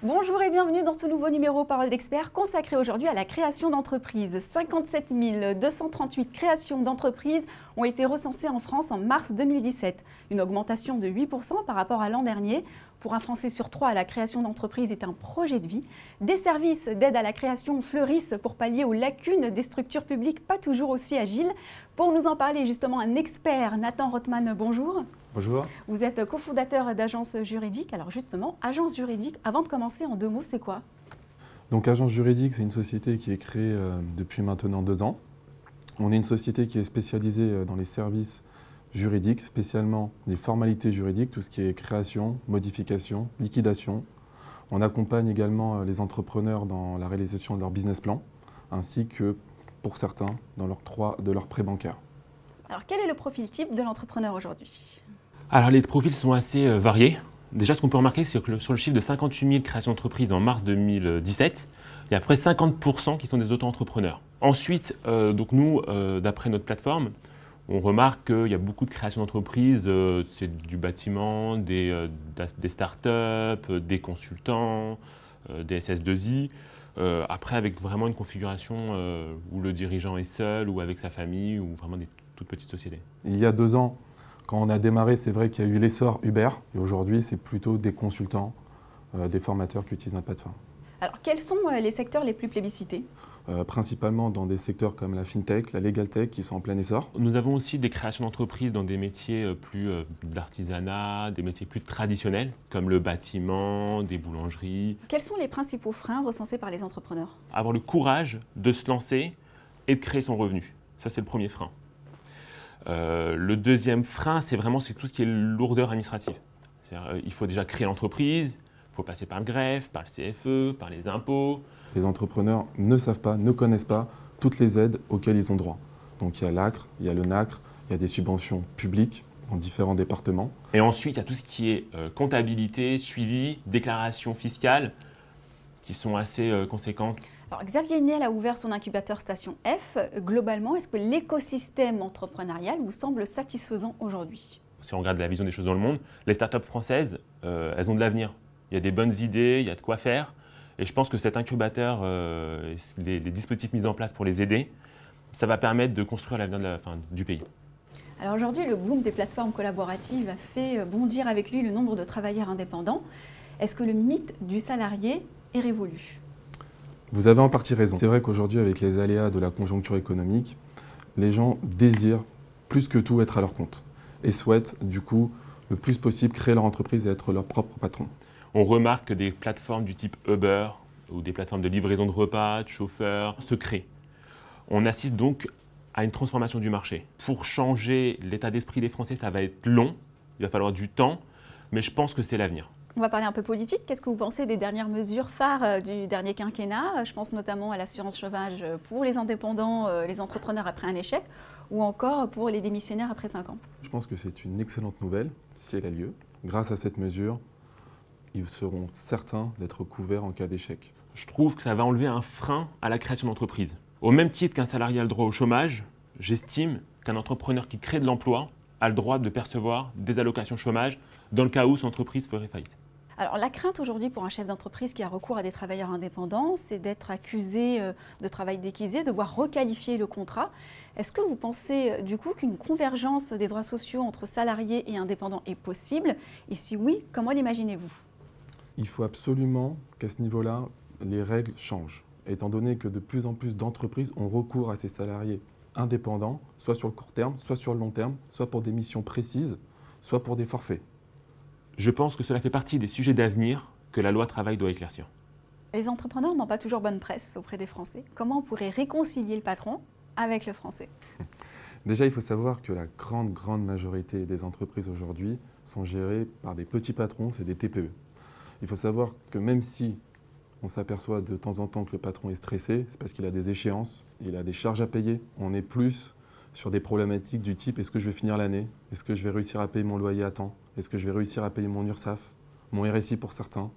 Bonjour et bienvenue dans ce nouveau numéro Parole d'expert consacré aujourd'hui à la création d'entreprises. 57 238 créations d'entreprises ont été recensées en France en mars 2017, une augmentation de 8% par rapport à l'an dernier. Pour un Français sur 3, la création d'entreprise est un projet de vie. Des services d'aide à la création fleurissent pour pallier aux lacunes des structures publiques pas toujours aussi agiles. Pour nous en parler, justement, un expert, Nathan Rothman, bonjour. Bonjour. Vous êtes cofondateur d'Agence Juridique. Alors justement, Agence Juridique, avant de commencer, en 2 mots, c'est quoi? Donc Agence Juridique, c'est une société qui est créée depuis maintenant 2 ans. On est une société qui est spécialisée dans les services juridiques, spécialement les formalités juridiques, tout ce qui est création, modification, liquidation. On accompagne également les entrepreneurs dans la réalisation de leur business plan, ainsi que, pour certains, dans l'octroi de leurs prêts bancaires. Alors quel est le profil type de l'entrepreneur aujourd'hui? Alors les profils sont assez variés. Déjà, ce qu'on peut remarquer, c'est que sur le chiffre de 58 000 créations d'entreprises en mars 2017, il y a près de 50% qui sont des auto-entrepreneurs. Ensuite, donc nous, d'après notre plateforme, on remarque qu'il y a beaucoup de créations d'entreprises, c'est du bâtiment, des startups, des consultants, des SS2I. Après, avec vraiment une configuration où le dirigeant est seul ou avec sa famille ou vraiment des toutes petites sociétés. Il y a 2 ans, quand on a démarré, c'est vrai qu'il y a eu l'essor Uber. Et aujourd'hui, c'est plutôt des consultants, des formateurs qui utilisent notre plateforme. Alors quels sont les secteurs les plus plébiscités? Principalement dans des secteurs comme la FinTech, la Legal Tech qui sont en plein essor. Nous avons aussi des créations d'entreprises dans des métiers plus d'artisanat, des métiers plus traditionnels, comme le bâtiment, des boulangeries. Quels sont les principaux freins recensés par les entrepreneurs? Avoir le courage de se lancer et de créer son revenu. Ça, c'est le premier frein. Le deuxième frein, c'est tout ce qui est lourdeur administrative. Il faut déjà créer l'entreprise, il faut passer par le greffe, par le CFE, par les impôts. Les entrepreneurs ne savent pas, ne connaissent pas toutes les aides auxquelles ils ont droit. Donc il y a l'ACRE, il y a le NACRE, il y a des subventions publiques dans différents départements. Et ensuite, il y a tout ce qui est comptabilité, suivi, déclaration fiscale, qui sont assez conséquentes. Alors Xavier Niel a ouvert son incubateur Station F. Globalement, est-ce que l'écosystème entrepreneurial vous semble satisfaisant aujourd'hui? Si on regarde la vision des choses dans le monde, les startups françaises, elles ont de l'avenir. Il y a des bonnes idées, il y a de quoi faire. Et je pense que cet incubateur, les dispositifs mis en place pour les aider, ça va permettre de construire l'avenir du pays. Alors aujourd'hui, le boom des plateformes collaboratives a fait bondir avec lui le nombre de travailleurs indépendants. Est-ce que le mythe du salarié est révolu? Vous avez en partie raison. C'est vrai qu'aujourd'hui, avec les aléas de la conjoncture économique, les gens désirent plus que tout être à leur compte et souhaitent du coup le plus possible créer leur entreprise et être leur propre patron. On remarque que des plateformes du type Uber ou des plateformes de livraison de repas, de chauffeurs, se créent. On assiste donc à une transformation du marché. Pour changer l'état d'esprit des Français, ça va être long, il va falloir du temps, mais je pense que c'est l'avenir. On va parler un peu politique. Qu'est-ce que vous pensez des dernières mesures phares du dernier quinquennat? Je pense notamment à l'assurance chômage pour les indépendants, les entrepreneurs après un échec, ou encore pour les démissionnaires après 5 ans. Je pense que c'est une excellente nouvelle, si elle a lieu. Grâce à cette mesure, ils seront certains d'être couverts en cas d'échec. Je trouve que ça va enlever un frein à la création d'entreprise. Au même titre qu'un salarié a le droit au chômage, j'estime qu'un entrepreneur qui crée de l'emploi a le droit de percevoir des allocations chômage dans le cas où son entreprise ferait faillite. Alors la crainte aujourd'hui pour un chef d'entreprise qui a recours à des travailleurs indépendants, c'est d'être accusé de travail déguisé, de voir requalifier le contrat. Est-ce que vous pensez du coup qu'une convergence des droits sociaux entre salariés et indépendants est possible? Et si oui, comment l'imaginez-vous? Il faut absolument qu'à ce niveau-là, les règles changent, étant donné que de plus en plus d'entreprises ont recours à ces salariés indépendants, soit sur le court terme, soit sur le long terme, soit pour des missions précises, soit pour des forfaits. Je pense que cela fait partie des sujets d'avenir que la loi travail doit éclaircir. Les entrepreneurs n'ont pas toujours bonne presse auprès des Français. Comment on pourrait réconcilier le patron avec le français? Déjà, il faut savoir que la grande majorité des entreprises aujourd'hui sont gérées par des petits patrons, c'est des TPE. Il faut savoir que même si on s'aperçoit de temps en temps que le patron est stressé, c'est parce qu'il a des échéances, il a des charges à payer. On est plus sur des problématiques du type: est-ce que je vais finir l'année? Est-ce que je vais réussir à payer mon loyer à temps? Est-ce que je vais réussir à payer mon URSSAF, mon RSI pour certains?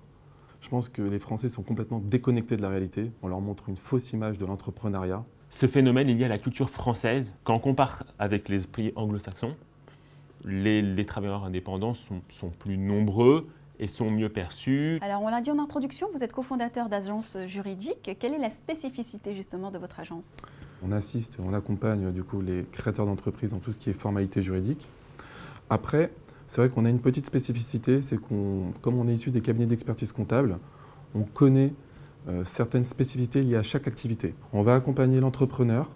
Je pense que les Français sont complètement déconnectés de la réalité. On leur montre une fausse image de l'entrepreneuriat. Ce phénomène est lié à la culture française. Quand on compare avec les pays anglo-saxons, les travailleurs indépendants sont plus nombreux et sont mieux perçus. Alors, on l'a dit en introduction, vous êtes cofondateur d'agence juridique. Quelle est la spécificité justement de votre agence? On assiste et on accompagne du coup les créateurs d'entreprises dans tout ce qui est formalité juridique. Après, c'est vrai qu'on a une petite spécificité, c'est comme on est issu des cabinets d'expertise comptable, on connaît certaines spécificités liées à chaque activité. On va accompagner l'entrepreneur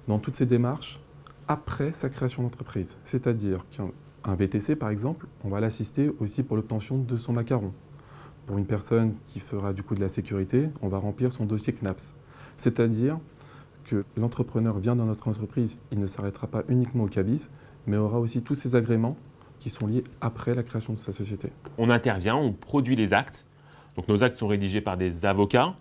dans toutes ses démarches après sa création d'entreprise. C'est-à-dire qu'un VTC, par exemple, on va l'assister aussi pour l'obtention de son macaron. Pour une personne qui fera du coup de la sécurité, on va remplir son dossier CNAPS. C'est-à-dire que l'entrepreneur vient dans notre entreprise, il ne s'arrêtera pas uniquement au CABIS, mais aura aussi tous ses agréments qui sont liés après la création de sa société. On intervient, on produit les actes. Donc nos actes sont rédigés par des avocats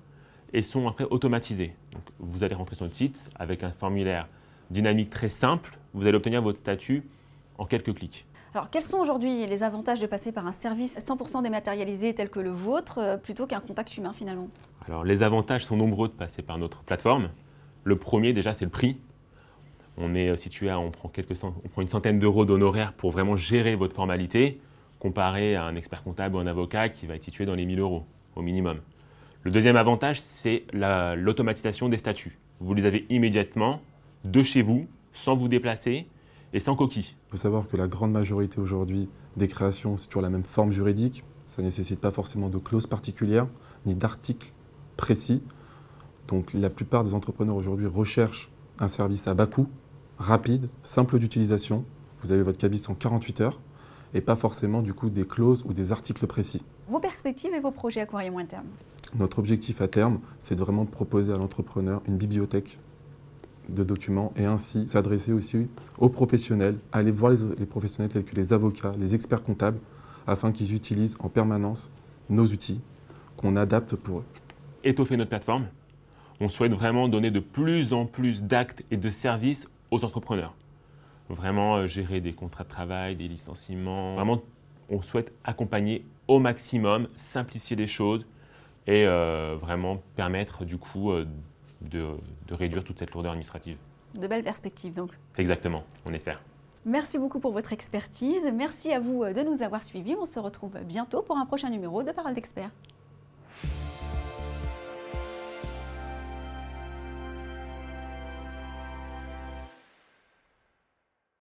et sont après automatisés. Donc, vous allez rentrer sur notre site avec un formulaire dynamique très simple. Vous allez obtenir votre statut en quelques clics. Alors, quels sont aujourd'hui les avantages de passer par un service 100% dématérialisé tel que le vôtre plutôt qu'un contact humain finalement? Alors, les avantages sont nombreux de passer par notre plateforme. Le premier, déjà, c'est le prix. On est situé on prend une centaine d'euros d'honoraires pour vraiment gérer votre formalité, comparé à un expert comptable ou un avocat qui va être situé dans les 1000 euros au minimum. Le deuxième avantage, c'est l'automatisation des statuts. Vous les avez immédiatement de chez vous, sans vous déplacer et sans coquille. Il faut savoir que la grande majorité aujourd'hui des créations, c'est toujours la même forme juridique. Ça ne nécessite pas forcément de clauses particulières, ni d'articles précis. Donc la plupart des entrepreneurs aujourd'hui recherchent un service à bas coût, rapide, simple d'utilisation. Vous avez votre CABIS en 48 heures et pas forcément du coup des clauses ou des articles précis. Vos perspectives et vos projets à court et moyen terme? Notre objectif à terme, c'est vraiment de proposer à l'entrepreneur une bibliothèque de documents et ainsi s'adresser aussi aux professionnels, aller voir les professionnels tels que les avocats, les experts comptables, afin qu'ils utilisent en permanence nos outils qu'on adapte pour eux. Étoffer notre plateforme, on souhaite vraiment donner de plus en plus d'actes et de services aux entrepreneurs. Vraiment gérer des contrats de travail, des licenciements. Vraiment, on souhaite accompagner au maximum, simplifier les choses et vraiment permettre du coup de réduire toute cette lourdeur administrative. De belles perspectives donc. Exactement, on espère. Merci beaucoup pour votre expertise. Merci à vous de nous avoir suivis. On se retrouve bientôt pour un prochain numéro de Parole d'Expert.